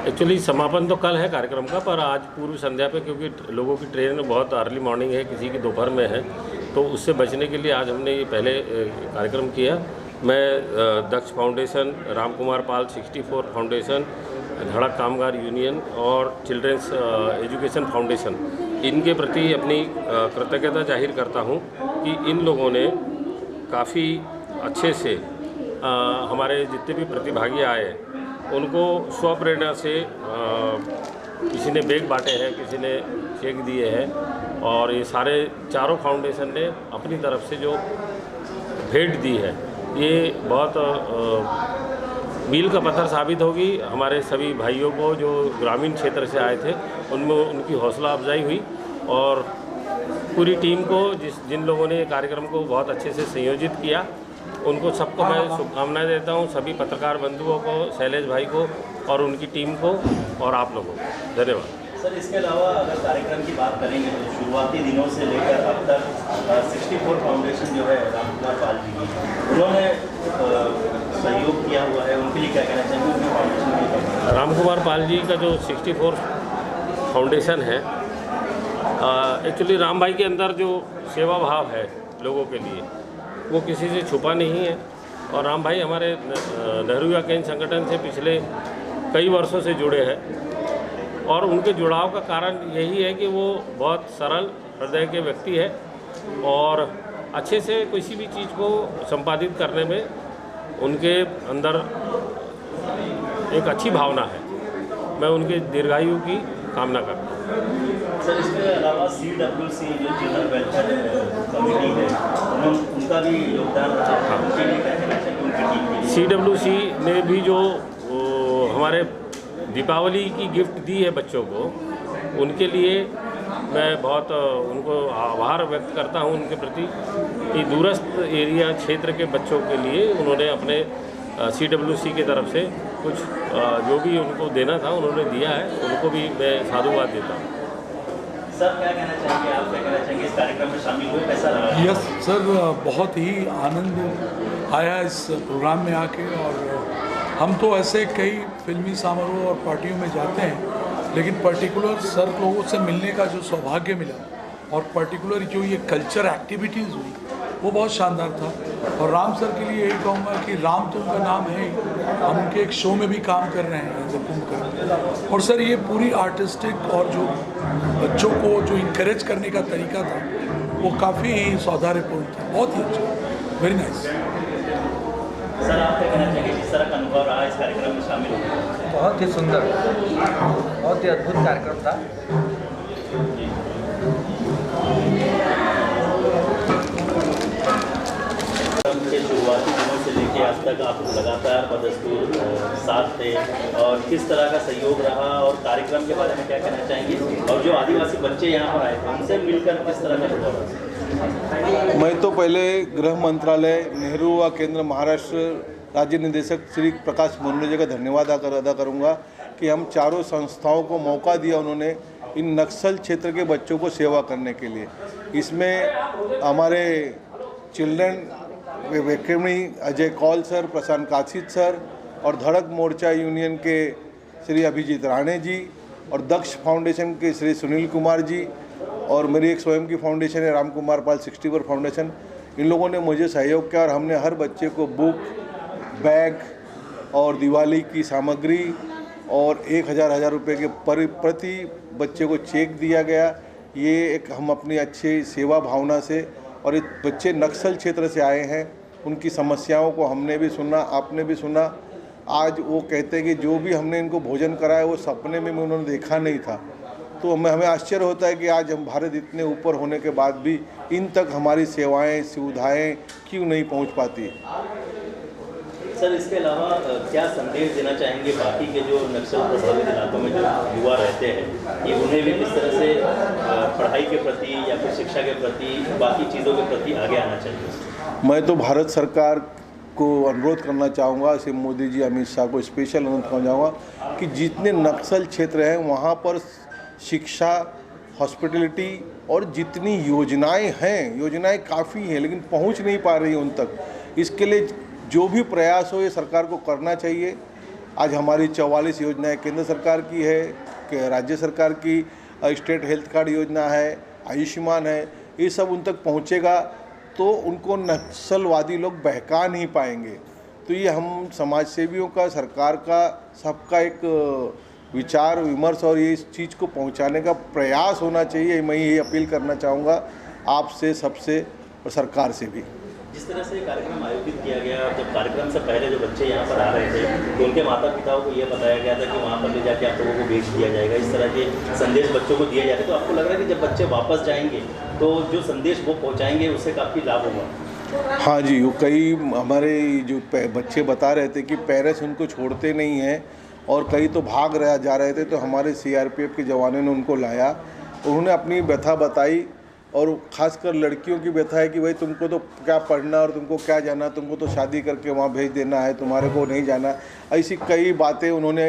Actually समापन तो कल है कार्यक्रम का, पर आज पूर्व संध्या पे क्योंकि लोगों की ट्रेन बहुत अर्ली मॉर्निंग है, किसी की दोपहर में है, तो उससे बचने के लिए आज हमने ये पहले कार्यक्रम किया। मैं दक्ष फाउंडेशन, राम कुमार पाल 64 फाउंडेशन, धड़क कामगार यूनियन और चिल्ड्रंस एजुकेशन फाउंडेशन, इनके प्रति अपनी कृतज्ञता जाहिर करता हूँ कि इन लोगों ने काफ़ी अच्छे से हमारे जितने भी प्रतिभागी आए उनको स्वप्रेरणा से किसी ने बैग बांटे हैं, किसी ने चेक दिए हैं, और ये सारे चारों फाउंडेशन ने अपनी तरफ से जो भेंट दी है ये बहुत मील का पत्थर साबित होगी हमारे सभी भाइयों को जो ग्रामीण क्षेत्र से आए थे। उनमें उनकी हौसला अफजाई हुई और पूरी टीम को जिन लोगों ने कार्यक्रम को बहुत अच्छे से संयोजित किया उनको सबको मैं शुभकामनाएं देता हूं, सभी पत्रकार बंधुओं को, शैलेश भाई को और उनकी टीम को और आप लोगों को धन्यवाद। सर, इसके अलावा अगर कार्यक्रम की बात करेंगे तो शुरुआती दिनों से लेकर अब तक 64 फाउंडेशन जो है राम कुमार पाल जी की, उन्होंने सहयोग किया हुआ है, उनके लिए क्या कहना चाहिए उनके फाउंडेशन के? राम कुमार पाल जी का जो 64 फाउंडेशन है, एक्चुअली राम भाई के अंदर जो सेवा भाव है लोगों के लिए वो किसी से छुपा नहीं है। और राम भाई हमारे नेहरू युवा केंद्र संगठन से पिछले कई वर्षों से जुड़े हैं और उनके जुड़ाव का कारण यही है कि वो बहुत सरल हृदय के व्यक्ति है और अच्छे से किसी भी चीज़ को संपादित करने में उनके अंदर एक अच्छी भावना है। मैं उनके दीर्घायु की कामना करता हूँ। सर, इसके अलावा CWC जो चिल्ड्रन वेलफेयर कमेटी है, उनका भी योगदान रहा है, उनके लिए क्या कहना चाहिए उनकी टीम के लिए? CWC ने भी जो हमारे दीपावली की गिफ्ट दी है बच्चों को, उनके लिए मैं बहुत उनको आभार व्यक्त करता हूं उनके प्रति कि दूरस्थ एरिया क्षेत्र के बच्चों के लिए उन्होंने अपने CWC की तरफ से कुछ जो भी उनको देना था उन्होंने दिया है, उनको भी मैं साधुवाद देता हूँ। सर, क्या कहना चाहेंगे आप, क्या कहना चाहेंगे इस कार्यक्रम में शामिल हुए, कैसा रहा? यस सर, बहुत ही आनंद आया इस प्रोग्राम में आके। और हम तो ऐसे कई फिल्मी समारोह और पार्टियों में जाते हैं, लेकिन पर्टिकुलर सर लोगों से मिलने का जो सौभाग्य मिला और पर्टिकुलर जो ये कल्चर एक्टिविटीज़ हुई वो बहुत शानदार था। और राम सर के लिए यही कहूँगा कि राम तो उनका नाम है ही, हम उनके एक शो में भी काम कर रहे हैं एज ए कुंभकर्ण। और सर ये पूरी आर्टिस्टिक और जो बच्चों को जो इंकरेज करने का तरीका था वो काफ़ी ही सौहार्दपूर्ण था, बहुत ही अच्छा, वेरी नाइस। सर, आप क्या कहना चाहिए किस तरह का अनुभव रहा इस कार्यक्रम में शामिल होकर? बहुत ही सुंदर, बहुत ही अद्भुत कार्यक्रम था। के शुरुआती दिनों से लेकर आज तक आप लगातार बदस्तूर साथ थे और किस तरह का सहयोग रहा और कार्यक्रम के बारे में क्या कहना चाहेंगे? और जो आदिवासी बच्चे यहाँ पर आए थे उनसे मिलकर किस तरह का अनुभव रहा? मैं तो पहले गृह मंत्रालय, नेहरू युवा केंद्र महाराष्ट्र राज्य निदेशक श्री प्रकाश मनोरे का धन्यवाद अदा करूँगा कि हम चारों संस्थाओं को मौका दिया उन्होंने इन नक्सल क्षेत्र के बच्चों को सेवा करने के लिए। इसमें हमारे चिल्ड्रन वेकेमी अजय कौल सर, प्रशांत काशिद सर और धड़क मोर्चा यूनियन के श्री अभिजीत राणे जी और दक्ष फाउंडेशन के श्री सुनील कुमार जी और मेरी एक स्वयं की फाउंडेशन है राम कुमार पाल 64 फाउंडेशन, इन लोगों ने मुझे सहयोग किया और हमने हर बच्चे को बुक, बैग और दिवाली की सामग्री और 1000 रुपये के प्रति बच्चे को चेक दिया गया। ये एक हम अपनी अच्छी सेवा भावना से, और ये बच्चे नक्सल क्षेत्र से आए हैं, उनकी समस्याओं को हमने भी सुना, आपने भी सुना। आज वो कहते हैं कि जो भी हमने इनको भोजन कराया वो सपने में उन्होंने देखा नहीं था। तो हमें आश्चर्य होता है कि आज हम भारत इतने ऊपर होने के बाद भी इन तक हमारी सेवाएं सुविधाएं क्यों नहीं पहुंच पाती। सर, इसके अलावा क्या संदेश देना चाहेंगे बाकी के जो नक्सल प्रभावित इलाकों में जो युवा रहते हैं, ये उन्हें भी किस तरह से पढ़ाई के प्रति या फिर शिक्षा के प्रति, बाकी चीज़ों के प्रति आगे आना चाहिए? मैं तो भारत सरकार को अनुरोध करना चाहूँगा, श्री मोदी जी, अमित शाह को स्पेशल अनुरोध करना चाहूँगा कि जितने नक्सल क्षेत्र हैं वहाँ पर शिक्षा, हॉस्पिटलिटी और जितनी योजनाएं हैं, योजनाएं काफ़ी हैं लेकिन पहुँच नहीं पा रही उन तक। इसके लिए जो भी प्रयास हो ये सरकार को करना चाहिए आज हमारी 44 योजनाएं केंद्र सरकार की है, कि राज्य सरकार की स्टेट हेल्थ कार्ड योजना है, आयुष्मान है, ये सब उन तक पहुंचेगा तो उनको नक्सलवादी लोग बहका नहीं पाएंगे। तो ये हम समाज सेवियों का, सरकार का, सबका एक विचार विमर्श और ये इस चीज़ को पहुंचाने का प्रयास होना चाहिए। मैं ये अपील करना चाहूँगा आपसे, सबसे और सरकार से भी। जिस तरह से कार्यक्रम आयोजित किया गया, जब कार्यक्रम से पहले जो बच्चे यहाँ पर आ रहे थे तो उनके माता पिताओं को ये बताया गया था कि वहाँ पर ले जाके आप लोगों को बेच दिया जाएगा, इस तरह के संदेश बच्चों को दिए जा रहे। तो आपको लग रहा है कि जब बच्चे वापस जाएंगे तो जो संदेश वो पहुँचाएंगे उससे काफ़ी लाभ होगा? हाँ जी, वो कई हमारे जो बच्चे बता रहे थे कि पेरेंट्स उनको छोड़ते नहीं हैं और कई तो भाग जा रहे थे, तो हमारे CRPF के जवानों ने उनको लाया। उन्होंने अपनी व्यथा बताई और ख़ासकर लड़कियों की व्यथा है कि भाई तुमको तो क्या पढ़ना और तुमको क्या जाना, तुमको तो शादी करके वहाँ भेज देना है, तुम्हारे को नहीं जाना। ऐसी कई बातें उन्होंने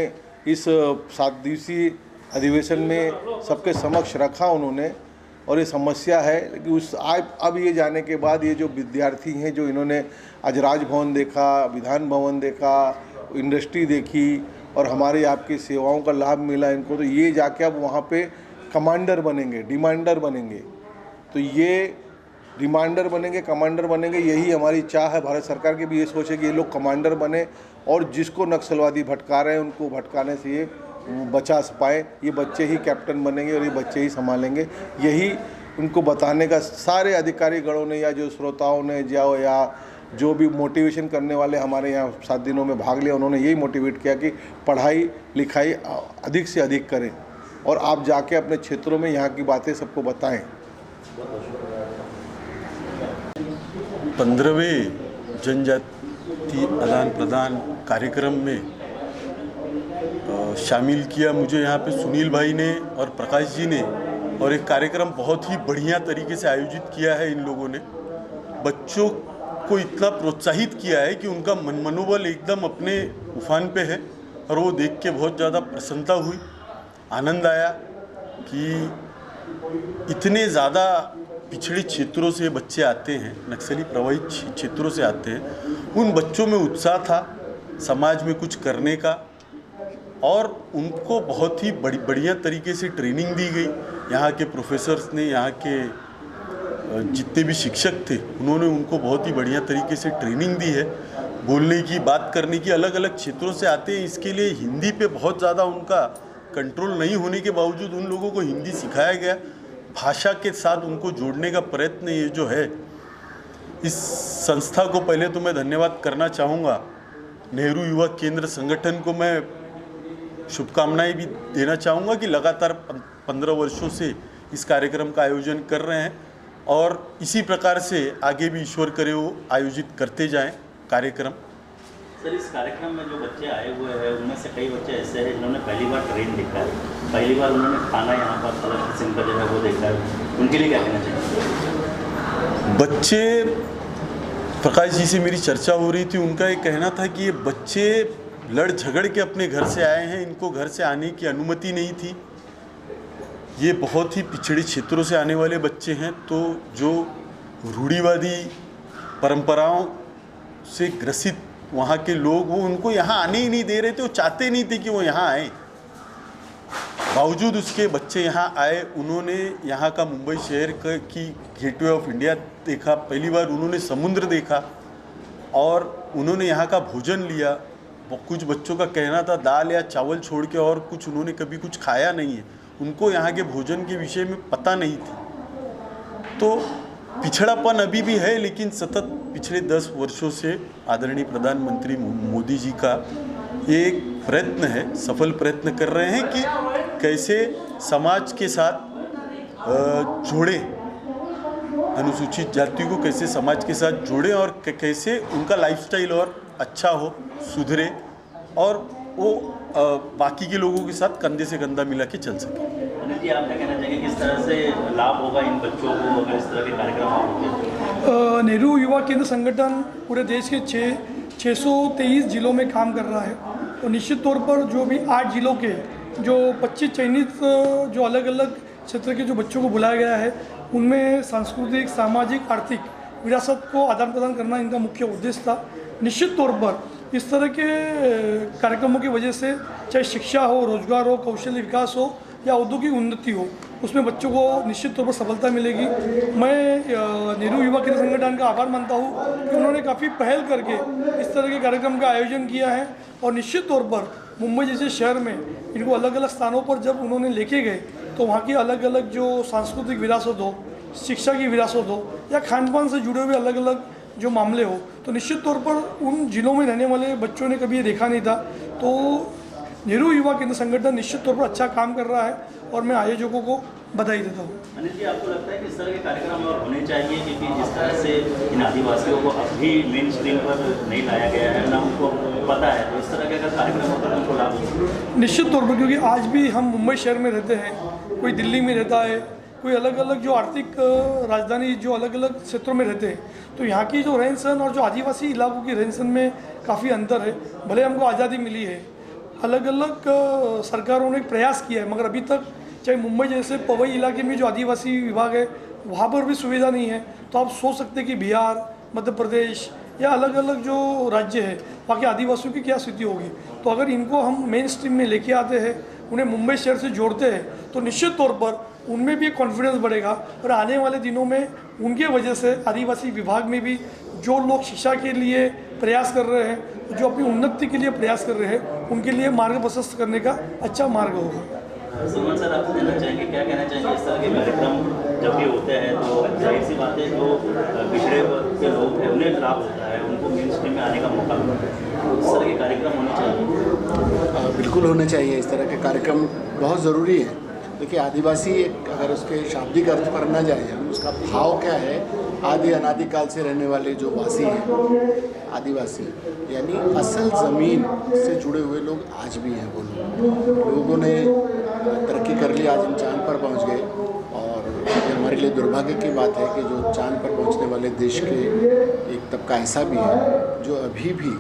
इस 7 दिवसीय अधिवेशन में सबके समक्ष रखा उन्होंने। और ये समस्या है कि उस अब ये जाने के बाद ये जो विद्यार्थी हैं, जो इन्होंने आज राजभवन देखा, विधान भवन देखा, इंडस्ट्री देखी और हमारी आपकी सेवाओं का लाभ मिला इनको, तो ये जाके अब वहाँ पे कमांडर बनेंगे, डिमांडर बनेंगे। तो ये डिमांडर बनेंगे, कमांडर बनेंगे, यही हमारी चाह है। भारत सरकार की भी ये सोच है कि ये लोग कमांडर बने और जिसको नक्सलवादी भटका रहे हैं उनको भटकाने से ये बचा पाए। ये बच्चे ही कैप्टन बनेंगे और ये बच्चे ही संभालेंगे। यही उनको बताने का सारे अधिकारी गणों ने या जो श्रोताओं ने या जो भी मोटिवेशन करने वाले हमारे यहाँ 7 दिनों में भाग लिया, उन्होंने यही मोटिवेट किया कि पढ़ाई लिखाई अधिक से अधिक करें और आप जाके अपने क्षेत्रों में यहाँ की बातें सबको बताएं। 15वें जनजाति आदान प्रदान कार्यक्रम में शामिल किया मुझे यहाँ पे सुनील भाई ने और प्रकाश जी ने, और एक कार्यक्रम बहुत ही बढ़िया तरीके से आयोजित किया है। इन लोगों ने बच्चों को इतना प्रोत्साहित किया है कि उनका मनोबल एकदम अपने उफान पे है और वो देख के बहुत ज़्यादा प्रसन्नता हुई, आनंद आया कि इतने ज़्यादा पिछड़े क्षेत्रों से बच्चे आते हैं, नक्सली प्रभावित क्षेत्रों से आते हैं। उन बच्चों में उत्साह था समाज में कुछ करने का और उनको बहुत ही बढ़िया तरीके से ट्रेनिंग दी गई। यहाँ के प्रोफेसर्स ने, यहाँ के जितने भी शिक्षक थे, उन्होंने उनको बहुत ही बढ़िया तरीके से ट्रेनिंग दी है। बोलने की, बात करने की, अलग अलग क्षेत्रों से आते हैं। इसके लिए हिंदी पे बहुत ज़्यादा उनका कंट्रोल नहीं होने के बावजूद उन लोगों को हिंदी सिखाया गया। भाषा के साथ उनको जोड़ने का प्रयत्न ये जो है, इस संस्था को पहले तो मैं धन्यवाद करना चाहूँगा। नेहरू युवा केंद्र संगठन को मैं शुभकामनाएं भी देना चाहूँगा कि लगातार 15 वर्षों से इस कार्यक्रम का आयोजन कर रहे हैं और इसी प्रकार से आगे भी ईश्वर करे वो आयोजित करते जाएं कार्यक्रम। सर, इस कार्यक्रम में जो बच्चे आए हुए हैं उनमें से कई बच्चे ऐसे हैं जिन्होंने पहली बार ट्रेन देखा है, पहली बार उन्होंने खाना यहाँ पर अलग किस्म का जो है वो देखा है, उनके लिए क्या कहना चाहिए? बच्चे, प्रकाश जी से मेरी चर्चा हो रही थी, उनका ये कहना था कि ये बच्चे लड़ झगड़ के अपने घर से आए हैं, इनको घर से आने की अनुमति नहीं थी। ये बहुत ही पिछड़े क्षेत्रों से आने वाले बच्चे हैं, तो जो रूढ़िवादी परंपराओं से ग्रसित वहाँ के लोग, वो उनको यहाँ आने ही नहीं दे रहे थे। वो चाहते नहीं थे कि वो यहाँ आए, बावजूद उसके बच्चे यहाँ आए। उन्होंने यहाँ का मुंबई शहर की गेटवे ऑफ इंडिया देखा, पहली बार उन्होंने समुद्र देखा और उन्होंने यहाँ का भोजन लिया। कुछ बच्चों का कहना था दाल या चावल छोड़ के और कुछ उन्होंने कभी कुछ खाया नहीं है, उनको यहाँ के भोजन के विषय में पता नहीं थी। तो पिछड़ापन अभी भी है, लेकिन सतत पिछले 10 वर्षों से आदरणीय प्रधानमंत्री मोदी जी का एक प्रयत्न है, सफल प्रयत्न कर रहे हैं कि कैसे समाज के साथ जोड़े, अनुसूचित जाति को कैसे समाज के साथ जोड़े और कैसे उनका लाइफस्टाइल और अच्छा हो, सुधरे और वो बाकी के लोगों के साथ कंधे से कंधा मिला के चल सके। अनिल जी, आप क्या कहना चाहेंगे, किस तरह से लाभ होगा इन बच्चों को अगर इस तरह के कार्यक्रम होंगे? नेहरू युवा केंद्र संगठन पूरे देश के 623 जिलों में काम कर रहा है और निश्चित तौर पर जो भी 8 जिलों के जो 25 चयनित जो अलग अलग क्षेत्र के जो बच्चों को बुलाया गया है, उनमें सांस्कृतिक, सामाजिक, आर्थिक विरासत को आदान प्रदान करना इनका मुख्य उद्देश्य था। निश्चित तौर पर इस तरह के कार्यक्रमों की वजह से चाहे शिक्षा हो, रोजगार हो, कौशल विकास हो या औद्योगिक उन्नति हो, उसमें बच्चों को निश्चित तौर पर सफलता मिलेगी। मैं नेहरू युवा केंद्र संगठन का आभार मानता हूँ कि उन्होंने काफ़ी पहल करके इस तरह के कार्यक्रम का आयोजन किया है और निश्चित तौर पर मुंबई जैसे शहर में इनको अलग अलग स्थानों पर जब उन्होंने लेके गए तो वहाँ की अलग अलग जो सांस्कृतिक विरासत हो, शिक्षा की विरासत हो या खान पान से जुड़े हुए अलग अलग जो मामले हो, तो निश्चित तौर पर उन जिलों में रहने वाले बच्चों ने कभी ये देखा नहीं था। तो नेहरू युवा केंद्र संगठन निश्चित तौर पर अच्छा काम कर रहा है और मैं आयोजकों को बधाई देता हूँ। अनिल जी, आपको लगता है कि इस तरह के कार्यक्रम और होने चाहिए, क्योंकि जिस तरह से इन आदिवासियों को अब भी मेन स्ट्रीम पर नहीं लाया गया है, ना उनको पता है, तो इस तरह के अगर कार्यक्रम होता है उनको लाभ होगा? निश्चित तौर पर, क्योंकि आज भी हम मुंबई शहर में रहते हैं, कोई दिल्ली में रहता है, कोई अलग अलग जो आर्थिक राजधानी जो अलग अलग क्षेत्रों में रहते हैं, तो यहाँ की जो रहन सहन और जो आदिवासी इलाकों की रहन सहन में काफ़ी अंतर है। भले हमको आज़ादी मिली है, अलग अलग सरकारों ने प्रयास किया है, मगर अभी तक चाहे मुंबई जैसे पवई इलाके में जो आदिवासी विभाग है वहाँ पर भी सुविधा नहीं है। तो आप सोच सकते हैं कि बिहार, मध्य प्रदेश या अलग अलग जो राज्य है वहाँ के आदिवासियों की क्या स्थिति होगी। तो अगर इनको हम मेन स्ट्रीम में लेके आते हैं, उन्हें मुंबई शहर से जोड़ते हैं, तो निश्चित तौर पर उनमें भी एक कॉन्फिडेंस बढ़ेगा और आने वाले दिनों में उनके वजह से आदिवासी विभाग में भी जो लोग शिक्षा के लिए प्रयास कर रहे हैं, जो अपनी उन्नति के लिए प्रयास कर रहे हैं, उनके लिए मार्ग प्रशस्त करने का अच्छा मार्ग होगा। सलमान सर, आपसे जानना चाहेंगे, क्या कहना चाहेंगे इस तरह के कार्यक्रम जब भी होते हैं तो जाहिर सी बात है जो पिछड़े वर्ग के लोग हैं उन्हें लाभ होता है, उनको मेन स्ट्रीम में आने का मौका मिलता है, तो इस तरह के कार्यक्रम होने चाहिए? बिल्कुल होने चाहिए। इस तरह के कार्यक्रम बहुत ज़रूरी है। देखिए, आदिवासी अगर उसके शाब्दिक अर्थ पर न जाए, हम उसका भाव क्या है, आदि अनादिकाल से रहने वाले जो वासी हैं आदिवासी, यानी असल ज़मीन से जुड़े हुए लोग आज भी हैं। वो लोगों ने तरक्की कर ली, आज हम चांद पर पहुंच गए और ये हमारे लिए दुर्भाग्य की बात है कि जो चांद पर पहुंचने वाले देश के एक तबका ऐसा भी है जो अभी भी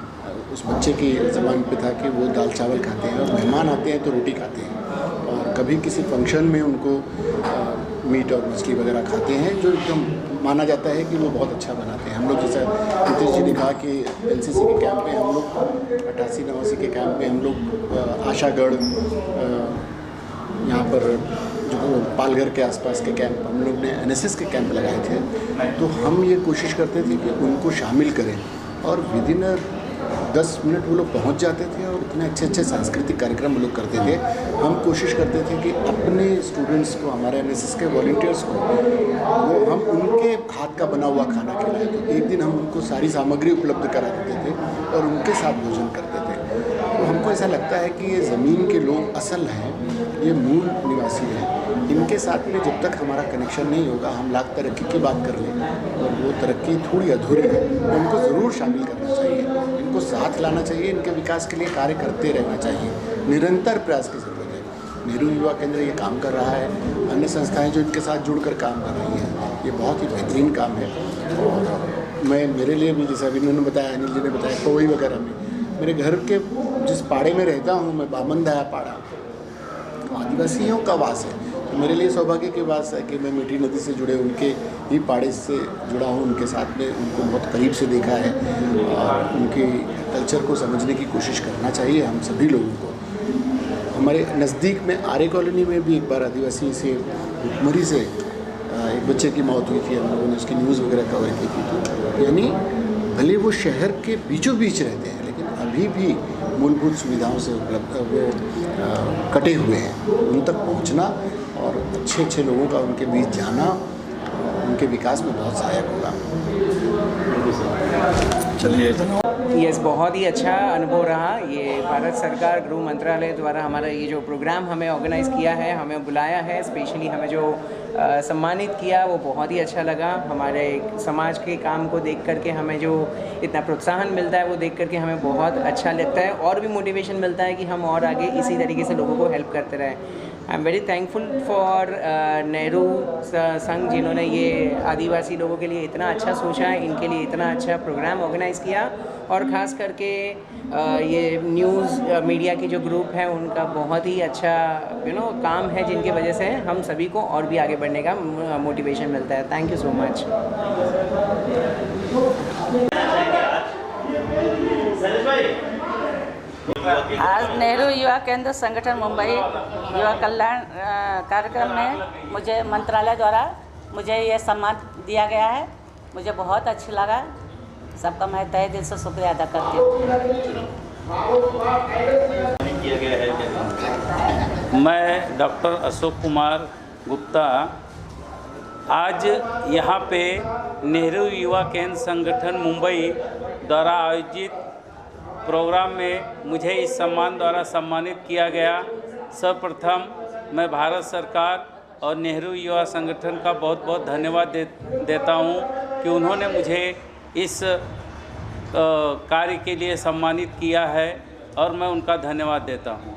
उस बच्चे की ज़बान पे था कि वो दाल चावल खाते हैं और मेहमान आते हैं तो रोटी खाते हैं, और कभी किसी फंक्शन में उनको मीट और मछली वगैरह खाते हैं, जो एकदम माना जाता है कि वो बहुत अच्छा बनाते हैं। हम लोग जैसा नीतीश जी ने कहा कि एनसीसी के कैंप में हम लोग 88-89 के कैंप में हम लोग आशागढ़ यहाँ पर जो पालघर के आसपास के कैंप हम लोग ने एनएसएस के कैंप लगाए थे, तो हम ये कोशिश करते थे कि उनको शामिल करें और विदिन 10 मिनट वो लोग पहुंच जाते थे और इतने अच्छे अच्छे सांस्कृतिक कार्यक्रम वो लोग करते थे। हम कोशिश करते थे कि अपने स्टूडेंट्स को, हमारे एनएसएस के वॉलंटियर्स को, वो हम उनके हाथ का बना हुआ खाना खिलाएं। तो एक दिन हम उनको सारी सामग्री उपलब्ध करा देते थे और उनके साथ भोजन करते थे। तो हमको ऐसा लगता है कि ये ज़मीन के लोग असल हैं, ये मूल निवासी हैं, इनके साथ में जब तक हमारा कनेक्शन नहीं होगा, हम लाख तरक्की की बात कर लें और वो तरक्की थोड़ी अधूरी है, तो उनको ज़रूर शामिल करना चाहिए, इनको साथ लाना चाहिए, इनके विकास के लिए कार्य करते रहना चाहिए, निरंतर प्रयास की ज़रूरत है। नेहरू युवा केंद्र ये काम कर रहा है, अन्य संस्थाएं जो इनके साथ जुड़कर काम कर रही हैं, ये बहुत ही बेहतरीन काम है। और मेरे लिए भी, जैसा अभी इन्होंने बताया, अनिल जी ने बताया, पवई वगैरह में, मेरे घर के जिस पाड़े में रहता हूँ मैं, बामनदाया पाड़ा, आदिवासियों का वास है। तो मेरे लिए सौभाग्य की बात है कि मैं मीठी नदी से जुड़े उनके ही पाड़े से जुड़ा हूँ, उनके साथ में उनको बहुत करीब से देखा है और उनके कल्चर को समझने की कोशिश करना चाहिए हम सभी लोगों को। हमारे नज़दीक में आर्य कॉलोनी में भी एक बार आदिवासी से भुखमरी से एक बच्चे की मौत हुई थी, हम लोगों ने उसकी न्यूज़ वगैरह कवर की थी। तो यानी भले वो शहर के बीचों बीच रहते हैं, लेकिन अभी भी मूलभूत सुविधाओं से उपलब्ध वो कटे हुए हैं। उन तक पहुंचना और अच्छे लोगों का उनके बीच जाना उनके विकास में बहुत सहायक होगा। चलिए, धन्यवाद। यस, बहुत ही अच्छा अनुभव रहा। ये भारत सरकार गृह मंत्रालय द्वारा हमारा ये जो प्रोग्राम हमें ऑर्गेनाइज़ किया है, हमें बुलाया है, स्पेशली हमें जो सम्मानित किया, वो बहुत ही अच्छा लगा। हमारे समाज के काम को देख करके हमें जो इतना प्रोत्साहन मिलता है वो देख करके हमें बहुत अच्छा लगता है और भी मोटिवेशन मिलता है कि हम और आगे इसी तरीके से लोगों को हेल्प करते रहें। I am very thankful for Nehru संघ, जिन्होंने ये आदिवासी लोगों के लिए इतना अच्छा सोचा है, इनके लिए इतना अच्छा प्रोग्राम ऑर्गेनाइज़ किया, और ख़ास करके ये न्यूज़ मीडिया की जो ग्रुप है उनका बहुत ही अच्छा काम है, जिनकी वजह से हम सभी को और भी आगे बढ़ने का मोटिवेशन मिलता है। Thank you so much. आज नेहरू युवा केंद्र संगठन मुंबई युवा कल्याण कार्यक्रम में मुझे मंत्रालय द्वारा मुझे ये सम्मान दिया गया है। मुझे बहुत अच्छा लगा। सबका मैं तहे दिल से शुक्रिया अदा करती हूँ। किया गया है क्या? मैं डॉक्टर अशोक कुमार गुप्ता आज यहाँ पे नेहरू युवा केंद्र संगठन मुंबई द्वारा आयोजित प्रोग्राम में मुझे इस सम्मान द्वारा सम्मानित किया गया। सर्वप्रथम मैं भारत सरकार और नेहरू युवा संगठन का बहुत बहुत धन्यवाद देता हूँ कि उन्होंने मुझे इस कार्य के लिए सम्मानित किया है और मैं उनका धन्यवाद देता हूँ।